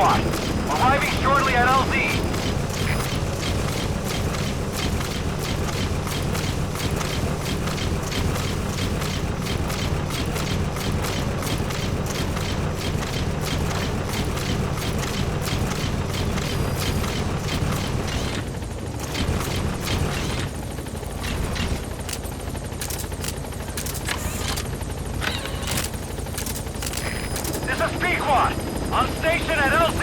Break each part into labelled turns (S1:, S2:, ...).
S1: squad. Arriving shortly at LZ. This is Pequod, on station at LZ.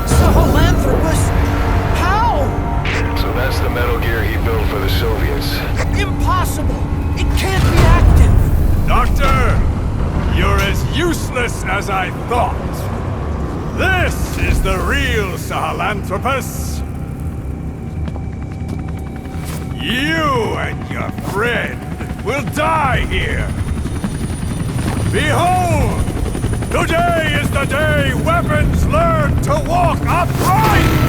S2: Sahelanthropus? How?
S3: So that's the metal gear he built for the Soviets.
S2: Impossible! It can't be active!
S4: Doctor, you're as useless as I thought. This is the real Sahelanthropus. You and your friend will die here. Behold! Today is the day weapons learn to walk upright!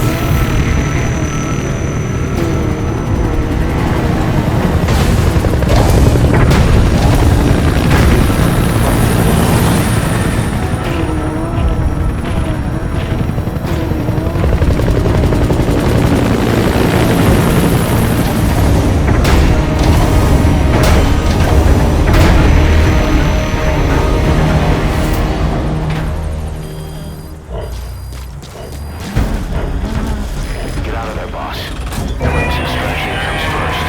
S3: Get out of there, boss. Emergency extraction comes first.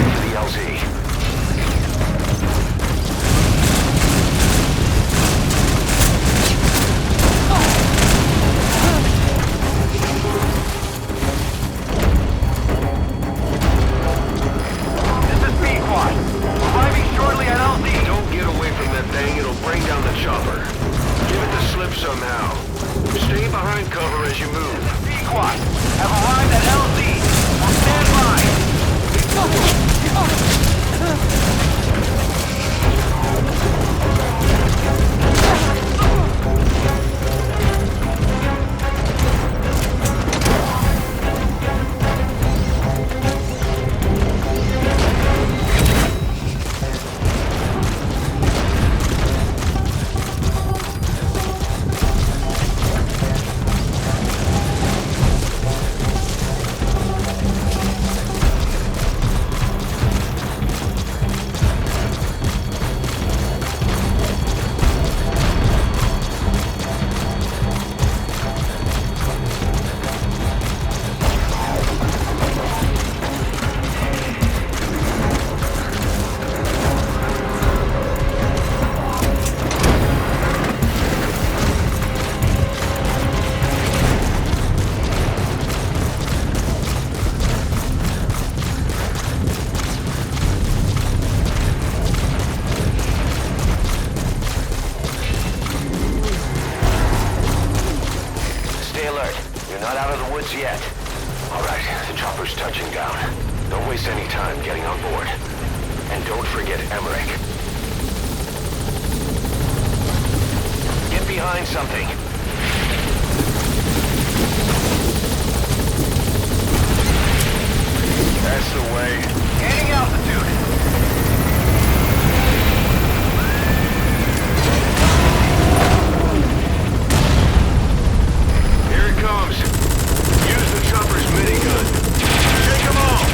S3: To the LZ.
S1: This is Pequod, arriving shortly at LZ.
S3: Don't get away from that thing, it'll bring down the chopper. Give it the slip somehow. Stay behind cover as you move.
S1: Pequod have arrived at LZ. Will stand by.
S3: Stay alert. You're not out of the woods yet. All right, the chopper's touching down. Don't waste any time getting on board. And don't forget Emmerich. Get behind something. That's the way.
S1: Gaining altitude.
S3: Here it comes. Use the chopper's minigun. Take them all.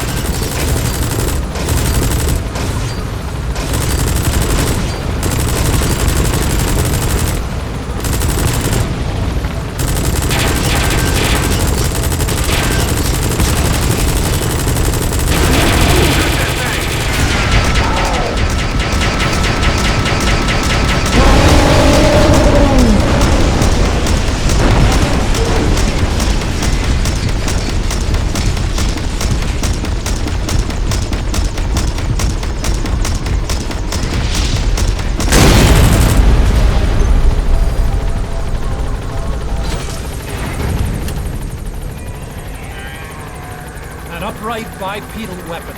S2: upright bipedal weapon.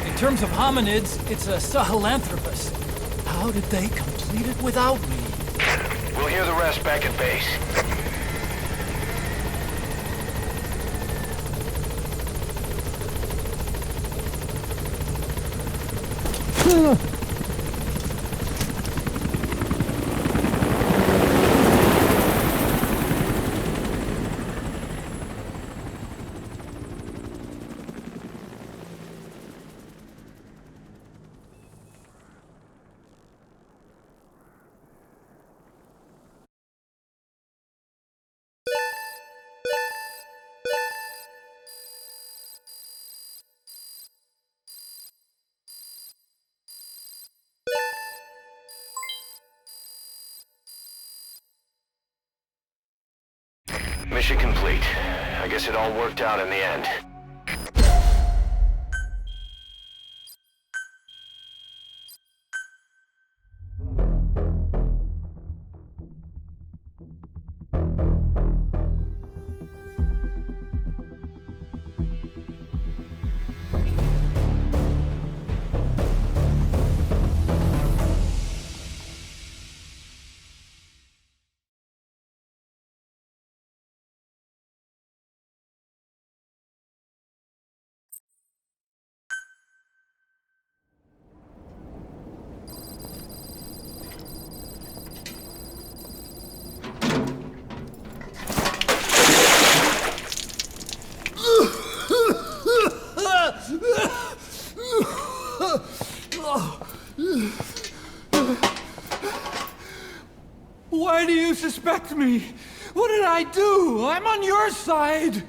S2: In terms of hominids, it's a Sahelanthropus. How did they complete it without me?
S3: We'll hear the rest back at base. Mission complete. I guess it all worked out in the end.
S2: Why do you suspect me? What did I do? I'm on your side.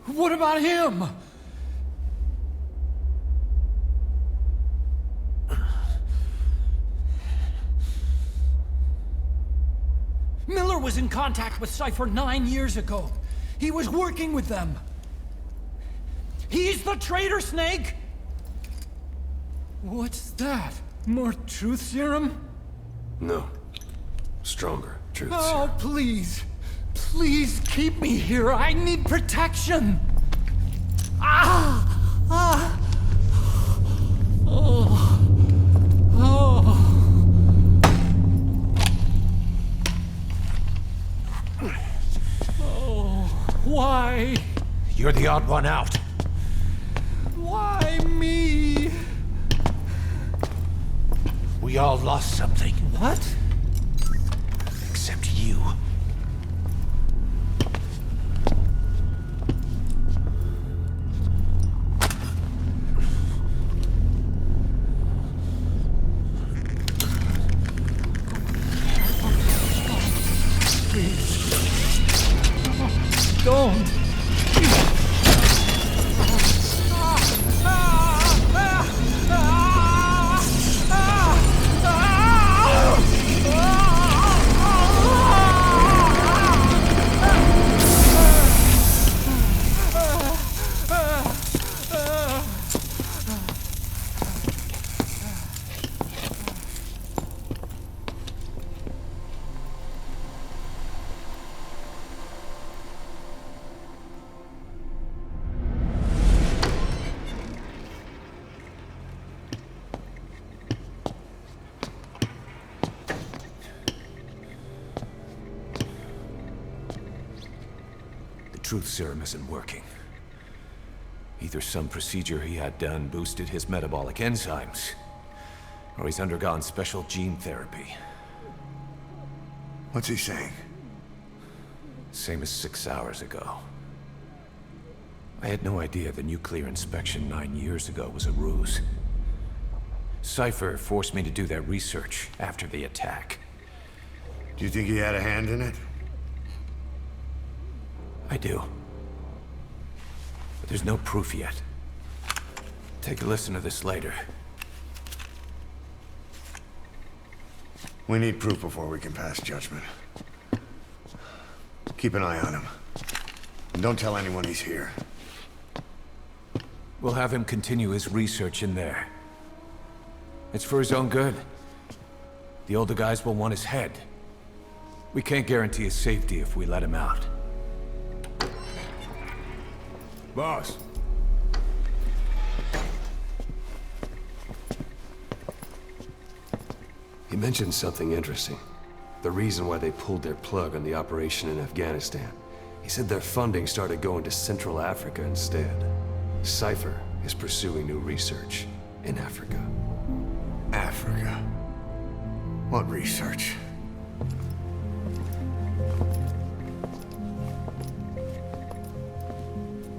S2: What about him? Miller was in contact with Cypher 9 years ago. He was working with them. He's the traitor, Snake! What's that? More truth serum?
S5: No. Stronger truth
S2: Oh,
S5: serum.
S2: please. Please keep me here. I need protection. Ah! Ah! Oh. Oh. Oh. Why?
S6: You're the odd one out.
S2: Why me?
S6: We all lost something.
S2: What?
S6: Except you.
S2: Please. Don't.
S6: Truth serum isn't working. Either some procedure he had done boosted his metabolic enzymes, or he's undergone special gene therapy.
S5: What's he saying?
S6: Same as 6 hours ago. I had no idea the nuclear inspection 9 years ago was a ruse. Cypher forced me to do that research after the attack.
S5: Do you think he had a hand in it?
S6: I do. But there's no proof yet. Take a listen to this later.
S5: We need proof before we can pass judgment. Keep an eye on him. And don't tell anyone he's here.
S6: We'll have him continue his research in there. It's for his own good. The older guys will want his head. We can't guarantee his safety if we let him out.
S4: Boss.
S7: He mentioned something interesting. The reason why they pulled their plug on the operation in Afghanistan. He said their funding started going to Central Africa instead. Cypher is pursuing new research in Africa.
S5: Africa. What research?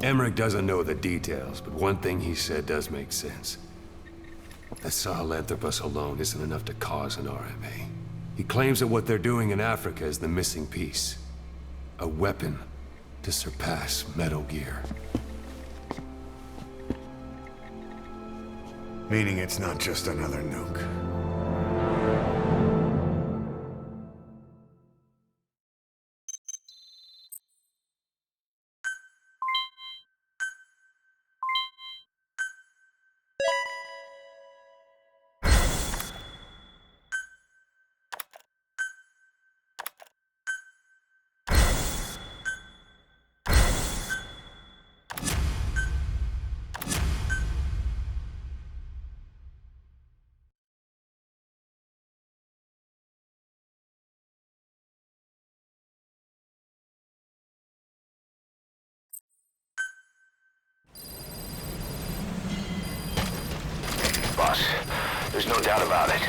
S7: Emmerich doesn't know the details, but one thing he said does make sense. That Sahelanthropus alone isn't enough to cause an RMA. He claims that what they're doing in Africa is the missing piece. A weapon to surpass Metal Gear.
S5: Meaning it's not just another nuke.
S3: Boss, there's no doubt about it.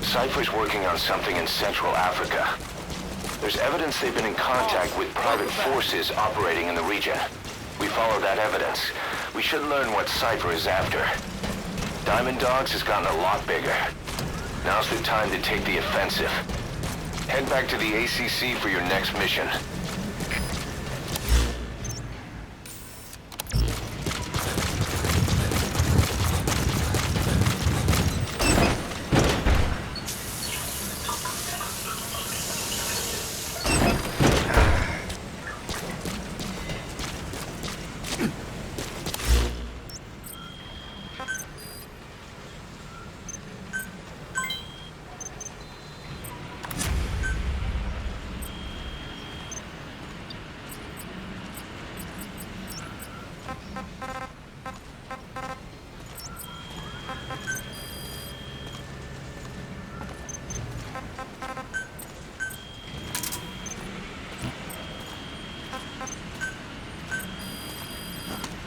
S3: Cypher's working on something in Central Africa. There's evidence they've been in contact with private forces operating in the region. We follow that evidence. We should learn what Cypher is after. Diamond Dogs has gotten a lot bigger. Now's the time to take the offensive. Head back to the ACC for your next mission.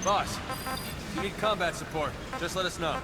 S8: Boss, if you need combat support, just let us know.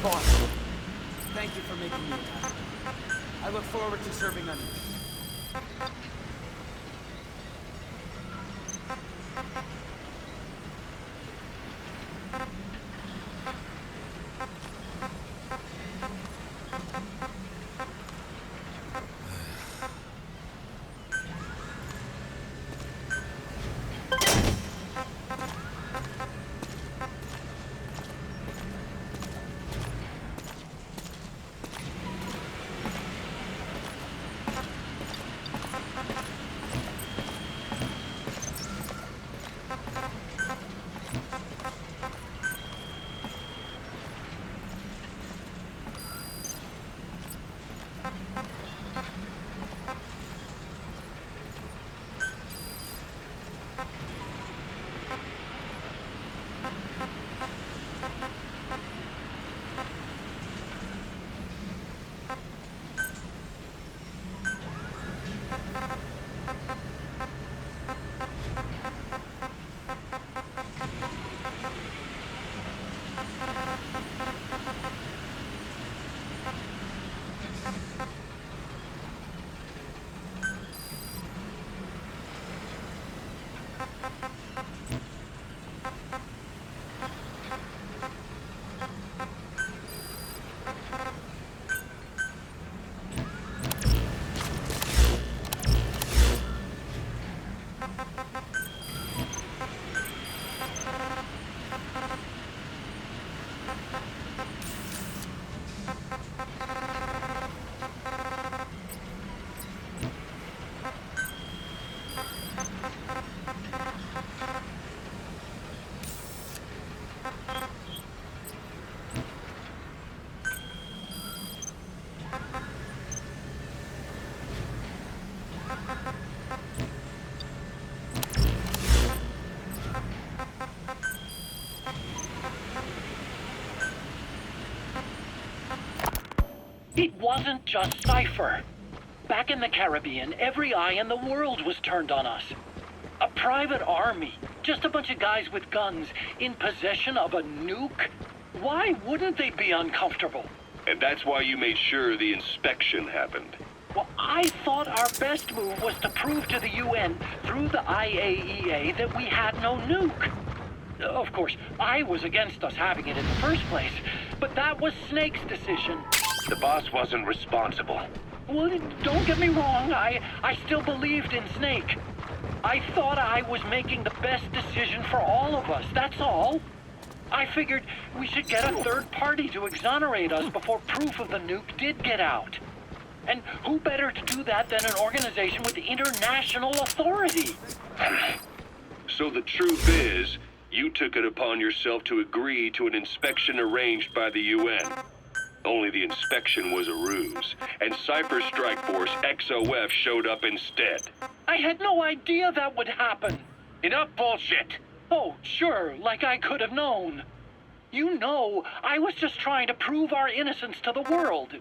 S2: Boss, thank you for making me time. I look forward to serving under you.
S9: It wasn't just Cypher. Back in the Caribbean, every eye in the world was turned on us. A private army, just a bunch of guys with guns, in possession of a nuke? Why wouldn't they be uncomfortable?
S10: And that's why you made sure the inspection happened.
S9: Well, I thought our best move was to prove to the UN through the IAEA that we had no nuke. Of course, I was against us having it in the first place, but that was Snake's decision.
S10: The boss wasn't responsible.
S9: Well, don't get me wrong, I still believed in Snake. I thought I was making the best decision for all of us, that's all. I figured we should get a third party to exonerate us before proof of the nuke did get out. And who better to do that than an organization with international authority?
S10: So the truth is, you took it upon yourself to agree to an inspection arranged by the UN. Only the inspection was a ruse, and Cypher Strike Force XOF showed up instead.
S9: I had no idea that would happen.
S10: Enough bullshit!
S9: Oh, sure, like I could have known. You know, I was just trying to prove our innocence to the world.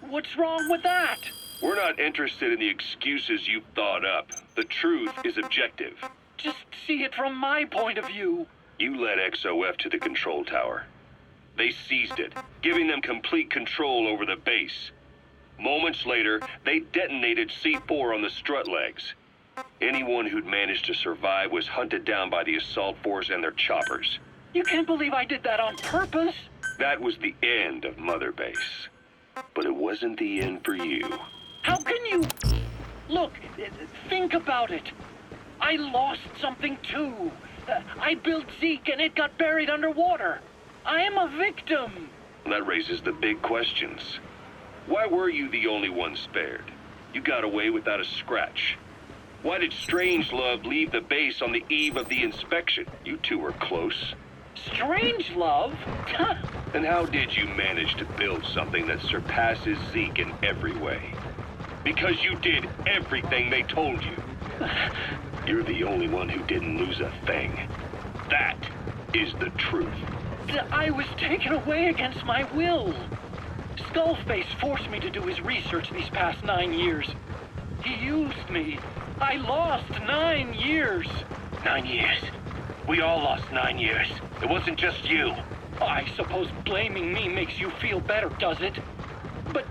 S9: What's wrong with that?
S10: We're not interested in the excuses you've thought up. The truth is objective.
S9: Just see it from my point of view.
S10: You led XOF to the control tower. They seized it, giving them complete control over the base. Moments later, they detonated C4 on the strut legs. Anyone who'd managed to survive was hunted down by the assault force and their choppers.
S9: You can't believe I did that on purpose.
S10: That was the end of Mother Base. But it wasn't the end for you.
S9: How can you... Look, think about it. I lost something too. I built Zeke and it got buried underwater. I am a victim.
S10: That raises the big questions. Why were you the only one spared? You got away without a scratch. Why did Strangelove leave the base on the eve of the inspection? You two were close.
S9: Strangelove?
S10: And how did you manage to build something that surpasses Zeke in every way? Because you did everything they told you. You're the only one who didn't lose a thing. That is the truth.
S9: I was taken away against my will. Skullface forced me to do his research these past 9 years. He used me. I lost 9 years.
S10: 9 years? We all lost 9 years. It wasn't just you.
S9: I suppose blaming me makes you feel better, does it? But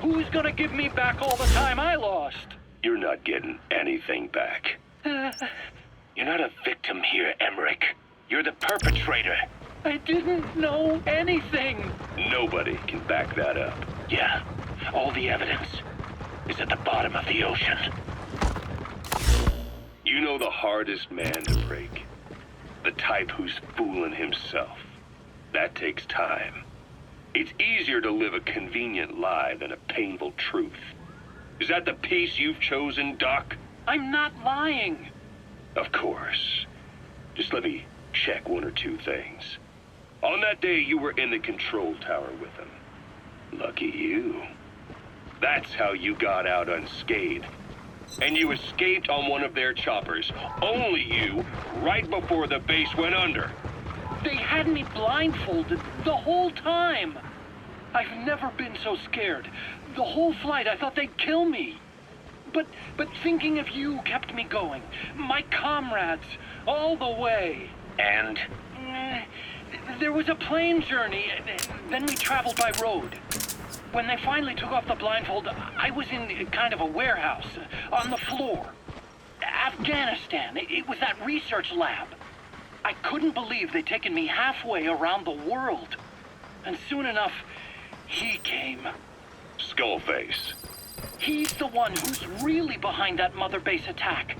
S9: who's gonna give me back all the time I lost?
S10: You're not getting anything back. You're not a victim here, Emmerich. You're the perpetrator.
S9: I didn't know anything.
S10: Nobody can back that up. Yeah, all the evidence is at the bottom of the ocean. You know the hardest man to break? The type who's fooling himself. That takes time. It's easier to live a convenient lie than a painful truth. Is that the piece you've chosen, Doc?
S9: I'm not lying.
S10: Of course. Just let me check one or two things. On that day, you were in the control tower with them. Lucky you. That's how you got out unscathed. And you escaped on one of their choppers. Only you, right before the base went under.
S9: They had me blindfolded the whole time. I've never been so scared. The whole flight, I thought they'd kill me. But thinking of you kept me going. My comrades, all the way.
S10: And?
S9: There was a plane journey, then we traveled by road. When they finally took off the blindfold, I was in kind of a warehouse, on the floor. Afghanistan, it was that research lab. I couldn't believe they'd taken me halfway around the world. And soon enough, he came.
S10: Skullface.
S9: He's the one who's really behind that Mother Base attack.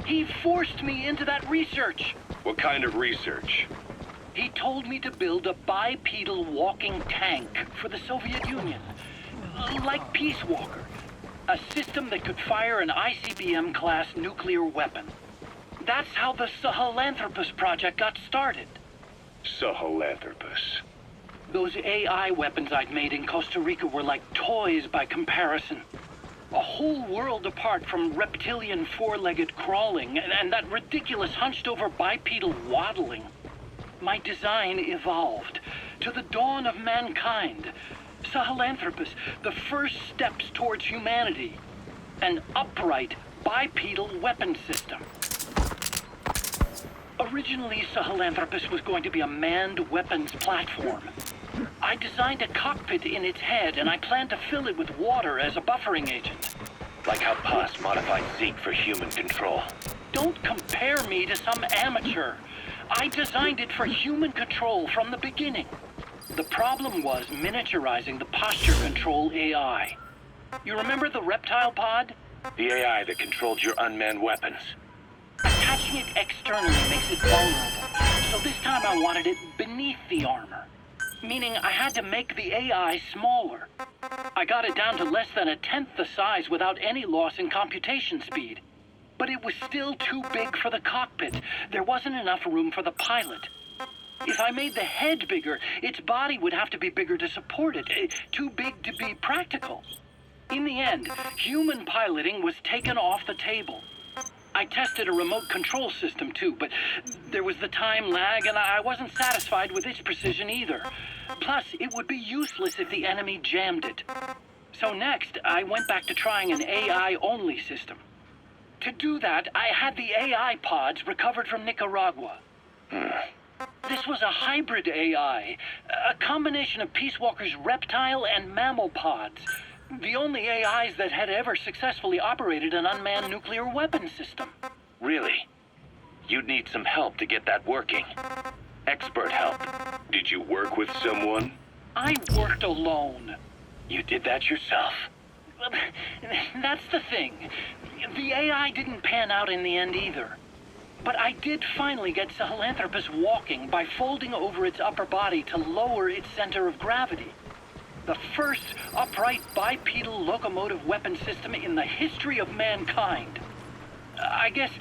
S9: He forced me into that research.
S10: What kind of research?
S9: He told me to build a bipedal walking tank for the Soviet Union. Like Peace Walker. A system that could fire an ICBM-class nuclear weapon. That's how the Sahelanthropus project got started.
S10: Sahelanthropus.
S9: Those AI weapons I'd made in Costa Rica were like toys by comparison. A whole world apart from reptilian four-legged crawling and that ridiculous hunched-over bipedal waddling. My design evolved to the dawn of mankind, Sahelanthropus, the first steps towards humanity. An upright, bipedal weapon system. Originally, Sahelanthropus was going to be a manned weapons platform. I designed a cockpit in its head, and I planned to fill it with water as a buffering agent.
S10: Like how Paz modified Zeke for human control.
S9: Don't compare me to some amateur. I designed it for human control from the beginning. The problem was miniaturizing the posture control AI. You remember the reptile pod?
S10: The AI that controlled your unmanned weapons.
S9: Attaching it externally makes it vulnerable. So this time I wanted it beneath the armor. Meaning I had to make the AI smaller. I got it down to less than 1/10 the size without any loss in computation speed. But it was still too big for the cockpit. There wasn't enough room for the pilot. If I made the head bigger, its body would have to be bigger to support it. Too big to be practical. In the end, human piloting was taken off the table. I tested a remote control system too, but there was the time lag and I wasn't satisfied with its precision either. Plus, it would be useless if the enemy jammed it. So next, I went back to trying an AI-only system. To do that, I had the AI pods recovered from Nicaragua. This was a hybrid AI, a combination of Peace Walker's reptile and mammal pods. The only AIs that had ever successfully operated an unmanned nuclear weapon system.
S10: Really? You'd need some help to get that working. Expert help. Did you work with someone?
S9: I worked alone.
S10: You did that yourself?
S9: That's the thing. The AI didn't pan out in the end either. But I did finally get Sahelanthropus walking by folding over its upper body to lower its center of gravity. The first upright bipedal locomotive weapon system in the history of mankind. I guess,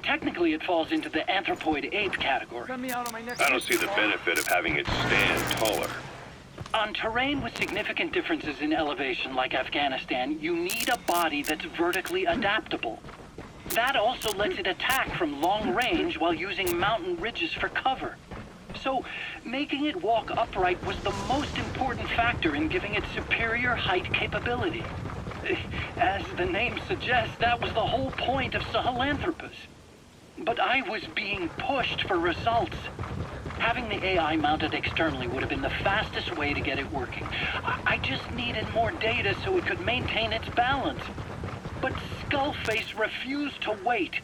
S9: technically it falls into the anthropoid ape category.
S10: I don't see the benefit of having it stand taller.
S9: On terrain with significant differences in elevation like Afghanistan, you need a body that's vertically adaptable. That also lets it attack from long range while using mountain ridges for cover. So, making it walk upright was the most important factor in giving it superior height capability. As the name suggests, that was the whole point of Sahelanthropus. But I was being pushed for results. Having the AI mounted externally would have been the fastest way to get it working. I just needed more data so it could maintain its balance. But Skullface refused to wait.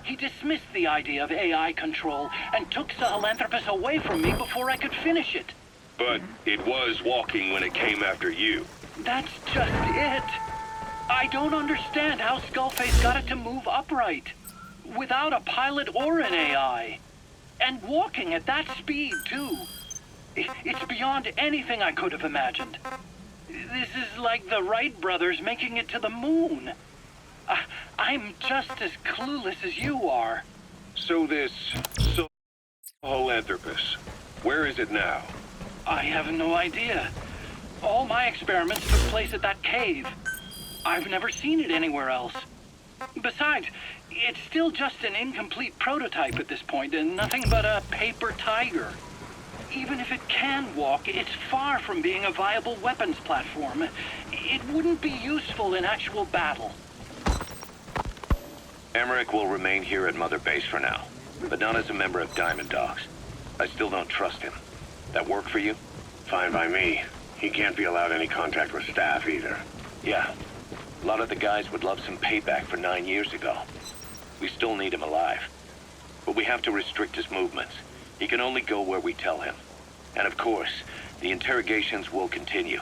S9: He dismissed the idea of AI control and took Sahelanthropus away from me before I could finish it.
S10: But it was walking when it came after you.
S9: That's just it. I don't understand how Skullface got it to move upright, without a pilot or an AI. And walking at that speed, too. It's beyond anything I could have imagined. This is like the Wright brothers making it to the moon. I'm just as clueless as you are.
S10: So this Sahelanthropus, where is it now?
S9: I have no idea. All my experiments took place at that cave. I've never seen it anywhere else. Besides, it's still just an incomplete prototype at this point, and nothing but a paper tiger. Even if it can walk, it's far from being a viable weapons platform. It wouldn't be useful in actual battle.
S10: Emmerich will remain here at Mother Base for now, but not as a member of Diamond Dogs. I still don't trust him. That work for you? Fine by me. He can't be allowed any contact with staff either. Yeah. A lot of the guys would love some payback for 9 years ago. We still need him alive. But we have to restrict his movements. He can only go where we tell him. And of course, the interrogations will continue.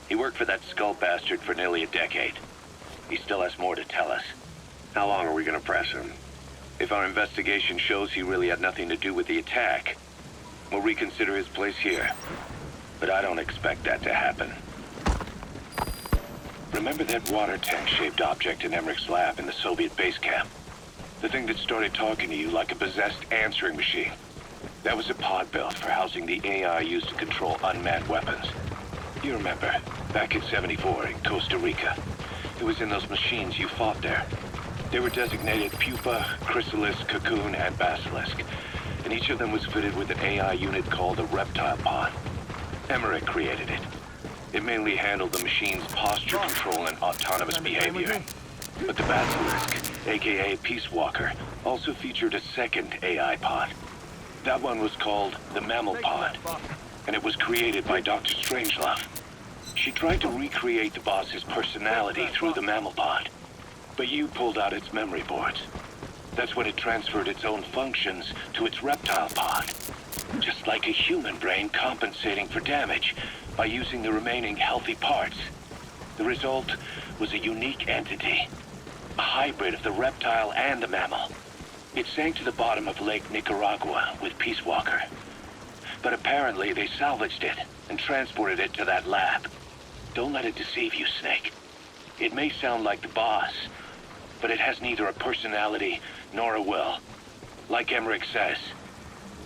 S10: He worked for that skull bastard for nearly a decade. He still has more to tell us. How long are we gonna press him? If our investigation shows he really had nothing to do with the attack, we'll reconsider his place here. But I don't expect that to happen. Remember that water tank-shaped object in Emmerich's lab in the Soviet base camp? The thing that started talking to you like a possessed answering machine. That was a pod built for housing the AI used to control unmanned weapons. You remember, back in '74 in Costa Rica. It was in those machines you fought there. They were designated Pupa, Chrysalis, Cocoon, and Basilisk. And each of them was fitted with an AI unit called a reptile pod. Emmerich created it. It mainly handled the machine's posture control and autonomous behavior. But the Basilisk, aka Peace Walker, also featured a second AI pod. That one was called the Mammal Pod, and it was created by Dr. Strangelove. She tried to recreate the boss's personality through the Mammal Pod, but you pulled out its memory boards. That's when it transferred its own functions to its reptile pod. Just like a human brain compensating for damage by using the remaining healthy parts. The result was a unique entity, a hybrid of the reptile and the mammal. It sank to the bottom of Lake Nicaragua with Peace Walker. But apparently they salvaged it and transported it to that lab. Don't let it deceive you, Snake. It may sound like the boss, but it has neither a personality nor a will. Like Emmerich says,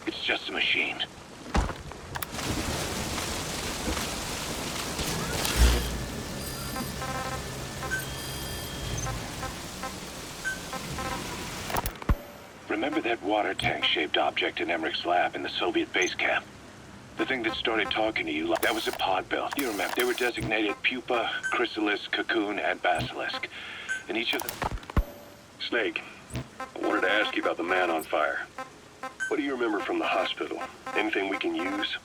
S10: it's just a machine. Remember that water tank-shaped object in Emmerich's lab in the Soviet base camp? The thing that started talking to you, that was a pod build. You remember, they were designated Pupa, Chrysalis, Cocoon, and Basilisk. And each of them... Snake, I wanted to ask you about the man on fire. What do you remember from the hospital? Anything we can use?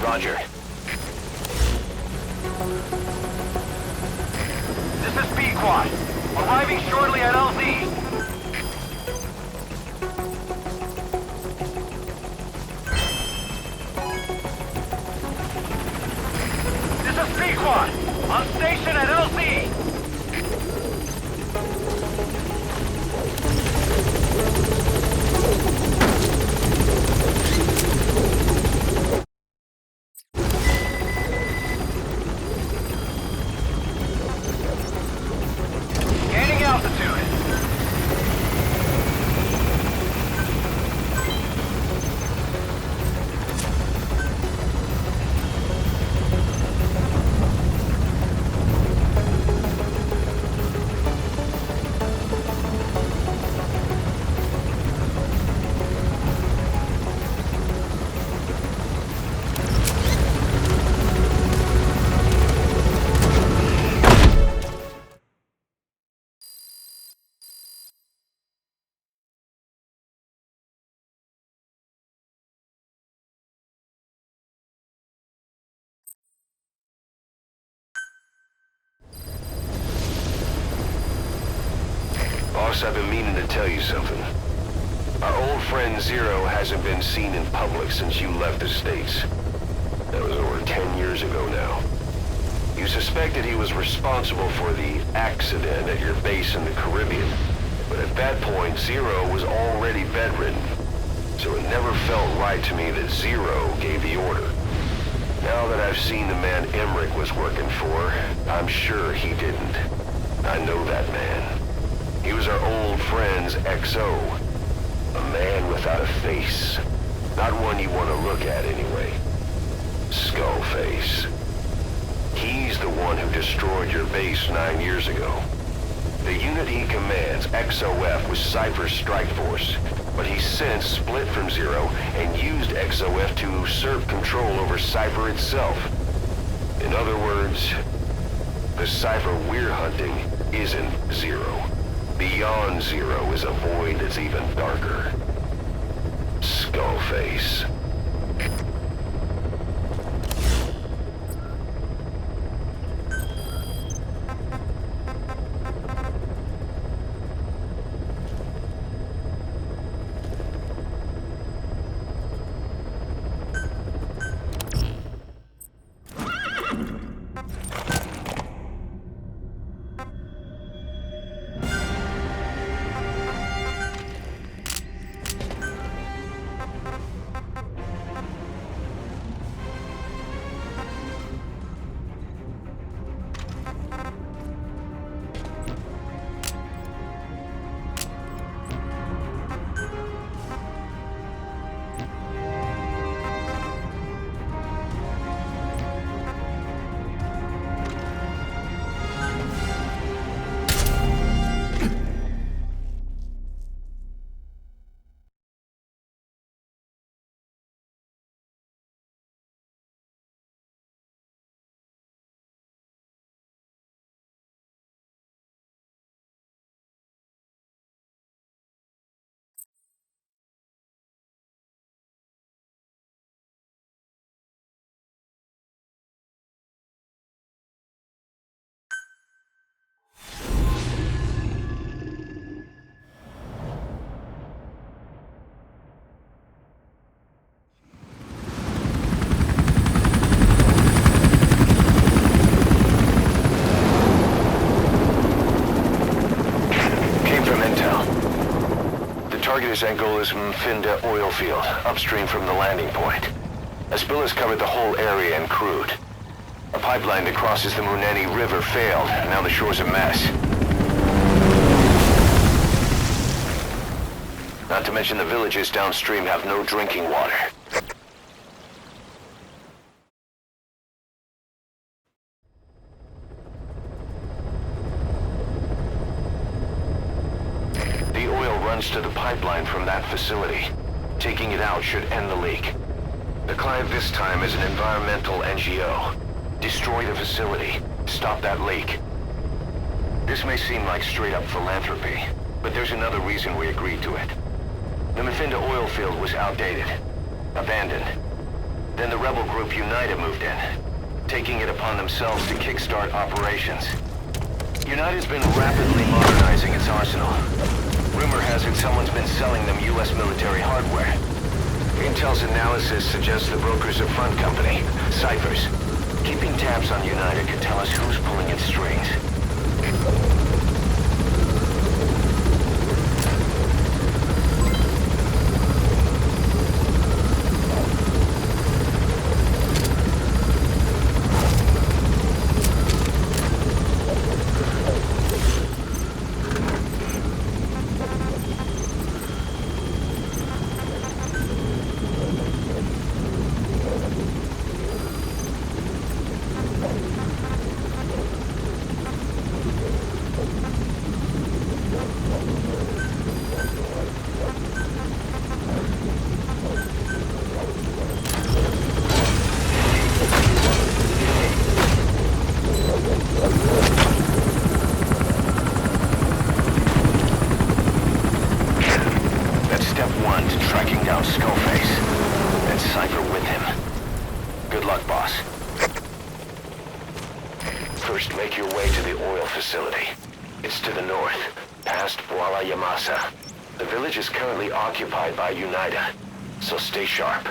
S3: Roger.
S1: This is B-Quad. Arriving shortly at LZ. This is B-Quad. On station at LZ. Gaining altitude.
S3: Boss, I've been meaning to tell you something. Our old friend Zero hasn't been seen in public since you left the States. That was over 10 years ago now. You suspected he was responsible for the accident at your base in the Caribbean, but at that point, Zero was already bedridden. So it never felt right to me that Zero gave the order. Now that I've seen the man Emmerich was working for, I'm sure he didn't. I know that man. He was our old friend's XO. A man without a face. Not one you want to look at anyway. Skullface. He's the one who destroyed your base 9 years ago. The unit he commands, XOF, was Cypher's strike force, but he's since split from Zero and used XOF to usurp control over Cypher itself. In other words, the Cypher we're hunting isn't Zero. Beyond Zero is a void that's even darker. Skullface. appears Angola's Mfinda oil field, upstream from the landing point. A spill has covered the whole area and crude. A pipeline that crosses the Muneni River failed. Now the shore's a mess. Not to mention the villages downstream have no drinking water. The oil runs to the pipeline from that facility. Taking it out should end the leak. The client this time is an environmental NGO. Destroy the facility. Stop that leak. This may seem like straight-up philanthropy, but there's another reason we agreed to it. The Mfinda oil field was outdated, abandoned. Then the rebel group United moved in, taking it upon themselves to kickstart operations. United's been rapidly modernizing its arsenal. Rumor has it someone's been selling them U.S. military hardware. Intel's analysis suggests the broker's a front company, Ciphers. Keeping tabs on United could tell us who's pulling its strings. First, make your way to the oil facility. It's to the north, past Bwala Yamasa. The village is currently occupied by United, so stay sharp.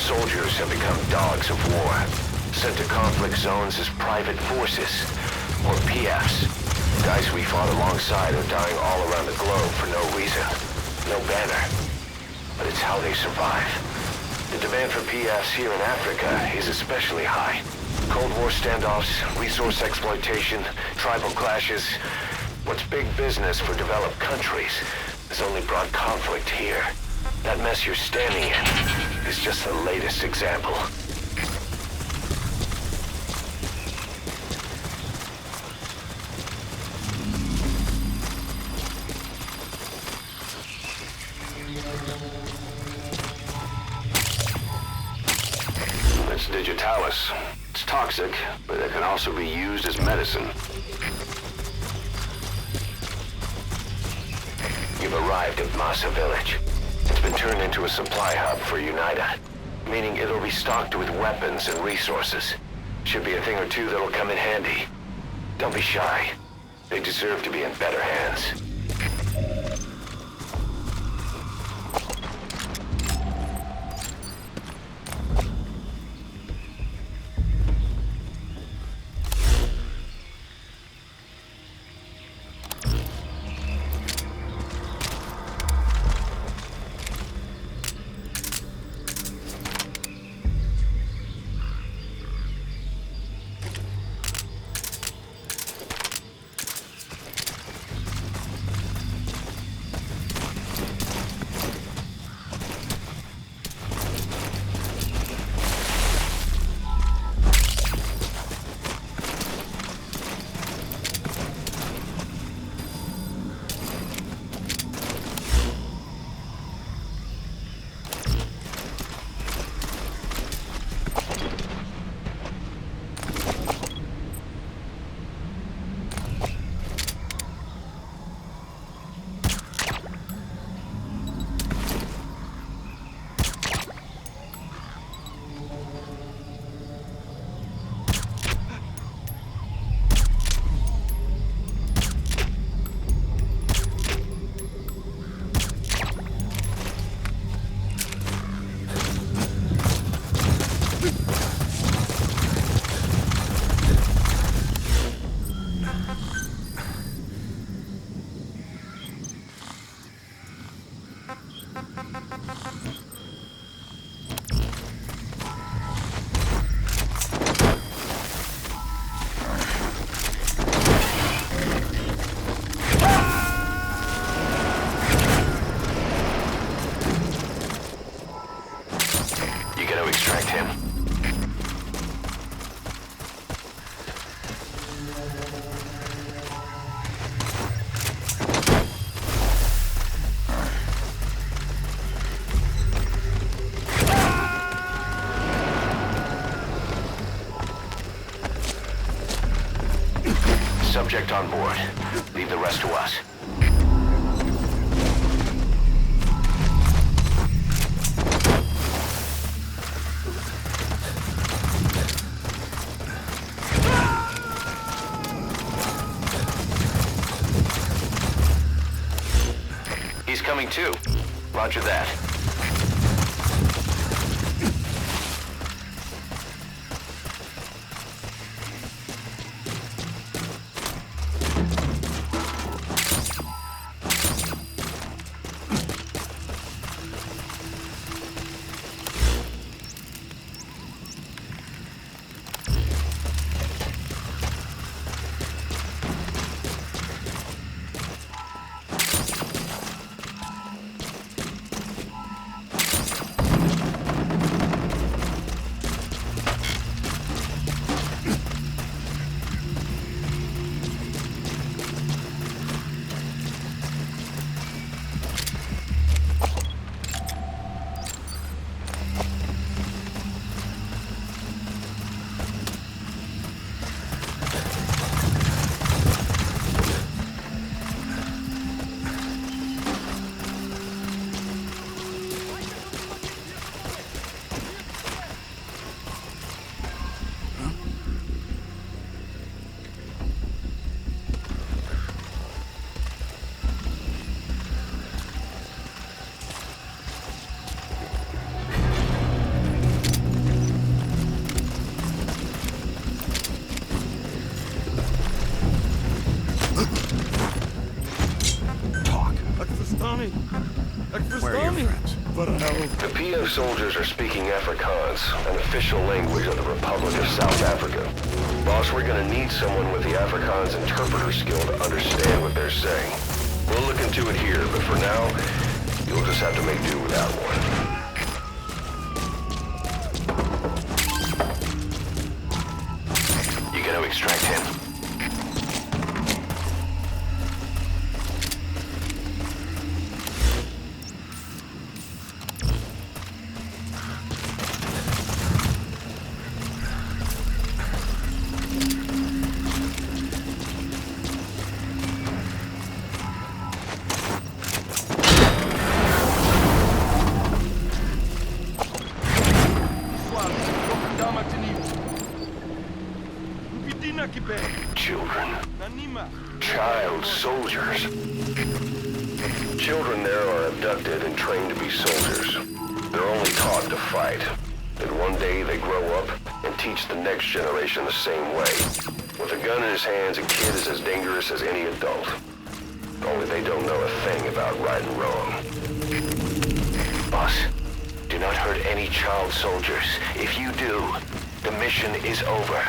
S3: Soldiers have become dogs of war, sent to conflict zones as private forces, or PFs. Guys we fought alongside are dying all around the globe for no reason, no banner. But it's how they survive. The demand for PFs here in Africa is especially high. Cold War standoffs, resource exploitation, tribal clashes. What's big business for developed countries has only brought conflict here. That mess you're standing in is just the latest example. That's digitalis. It's toxic, but it can also be used as medicine. You've arrived at Masa Village. It's been turned into a supply hub for United, meaning it'll be stocked with weapons and resources. Should be a thing or two that'll come in handy. Don't be shy. They deserve to be in better hands. suspect on board. Leave the rest to us. He's coming too. Roger that.
S5: Where are your friends?
S3: The PO soldiers are speaking Afrikaans, an official language of the Republic of South Africa. Boss, we're gonna need someone with the Afrikaans interpreter skill to understand what they're saying. We'll look into it here, but for now, you'll just have to make do without one. You gonna extract him? Children. Child soldiers. Children there are abducted and trained to be soldiers. They're only taught to fight. And one day they grow up and teach the next generation the same way. With a gun in his hands, a kid is as dangerous as any adult. Only they don't know a thing about right and wrong. Boss, do not hurt any child soldiers. If you do, the mission is over.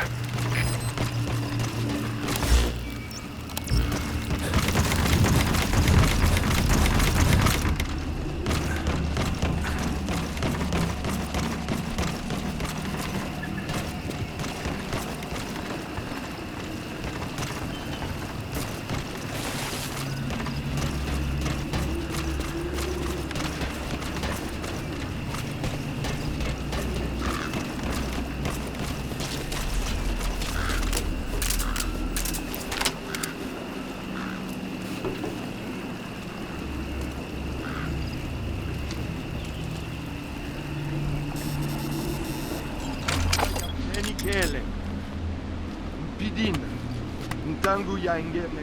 S11: Kele, Pidin, Ntangu ya ingene.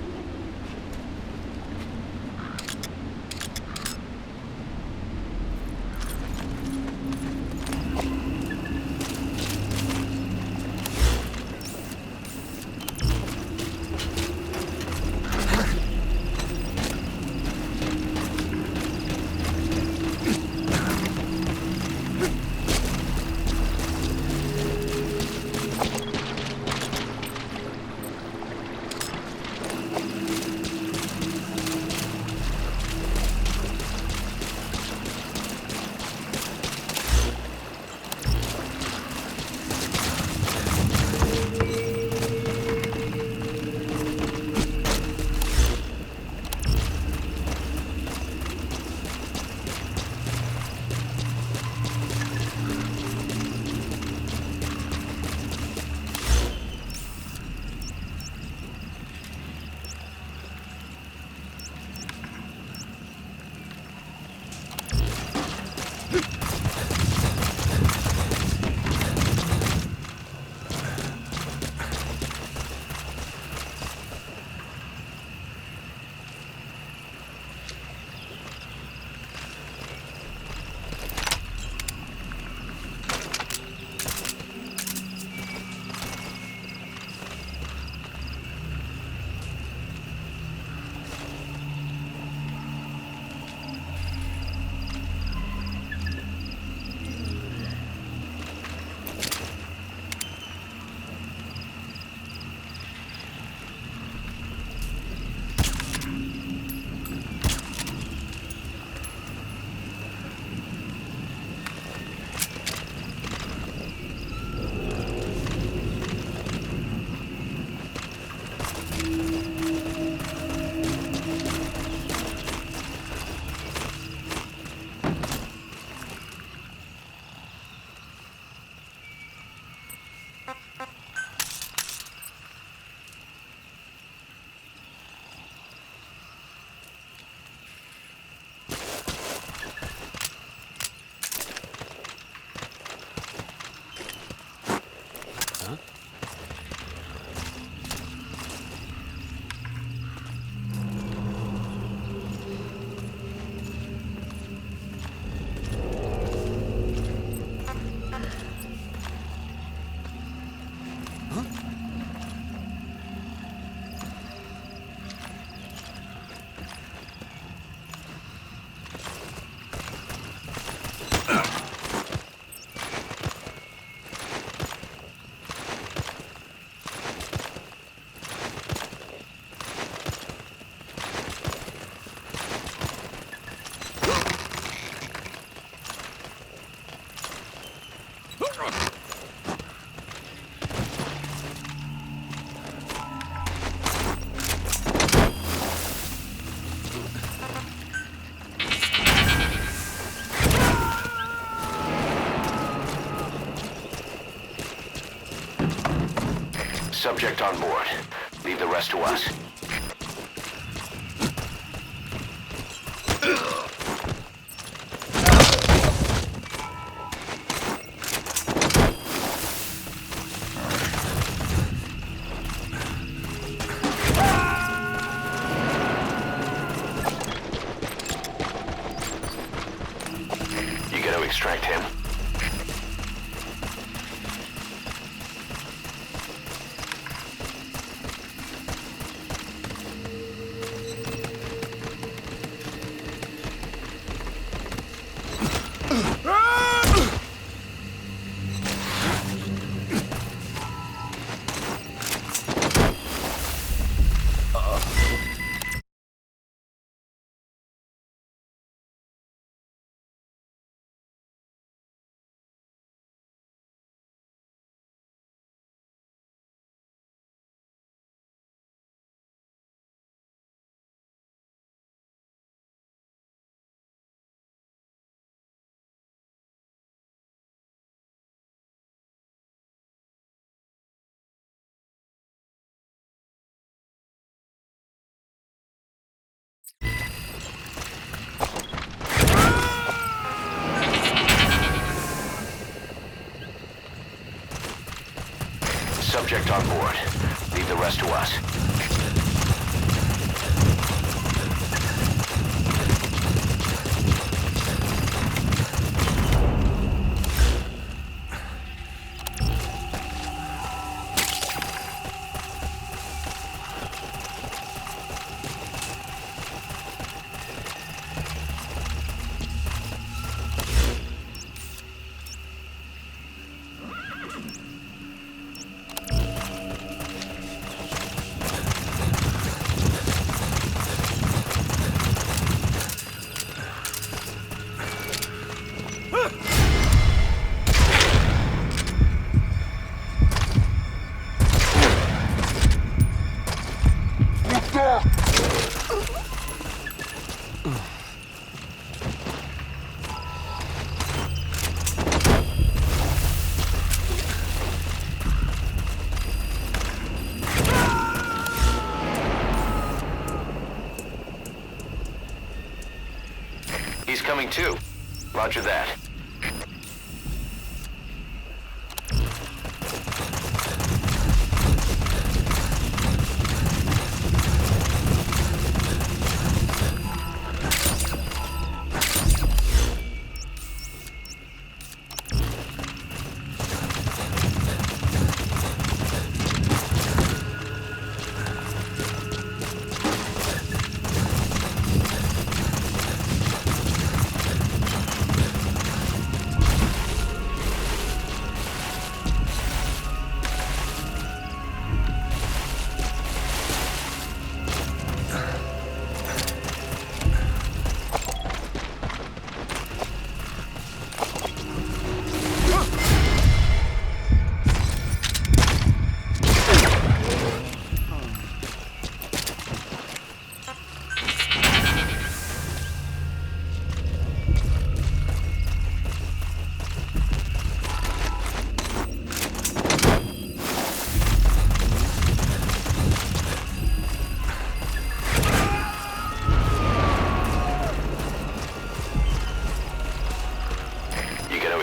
S3: Subject on board. Leave the rest to us. You gonna extract him? Subject on board. Leave the rest to us. He's coming too. Roger that.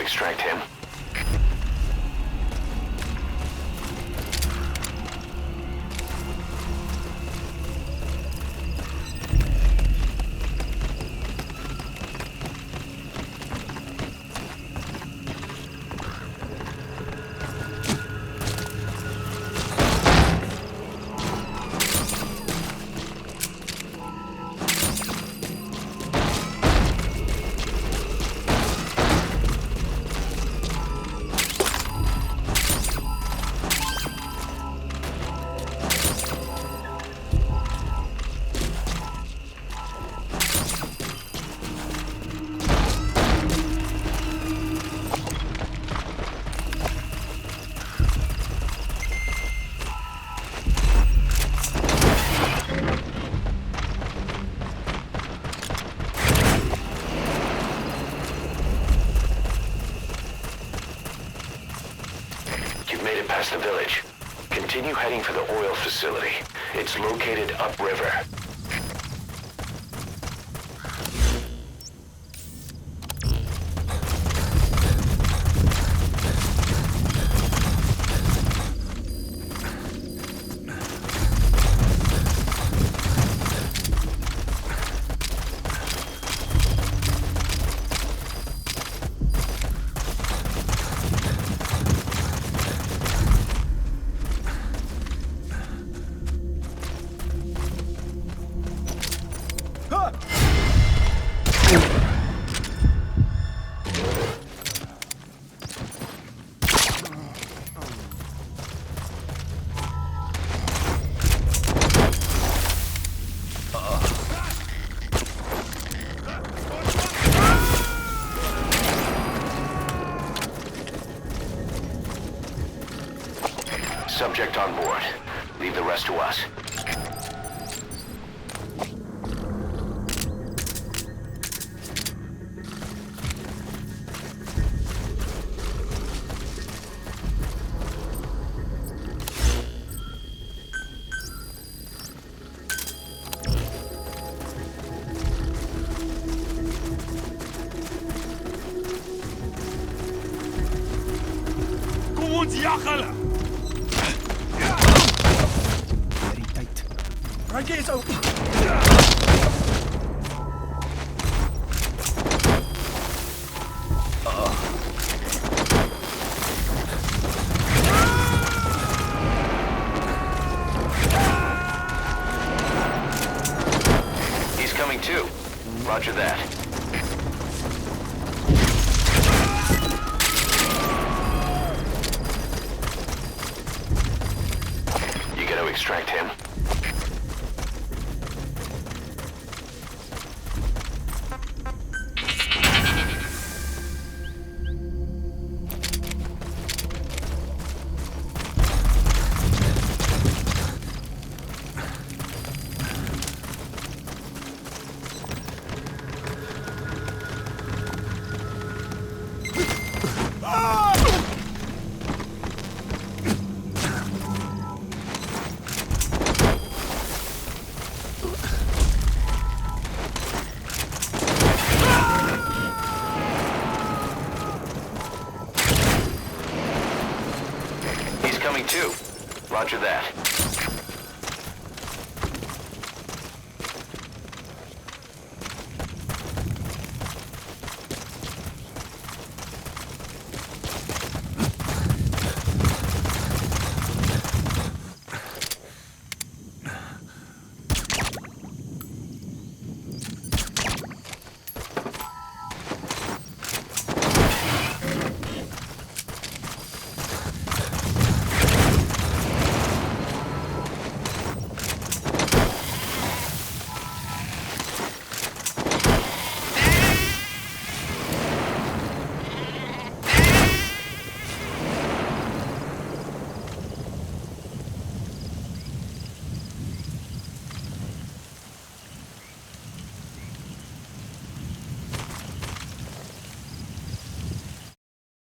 S3: Extract him. Made it past the village. Continue. continue heading for the oil facility. It's located upriver. Subject on board. Leave the rest to us. He's coming too. Roger that. You gonna extract him? Coming too. Roger that.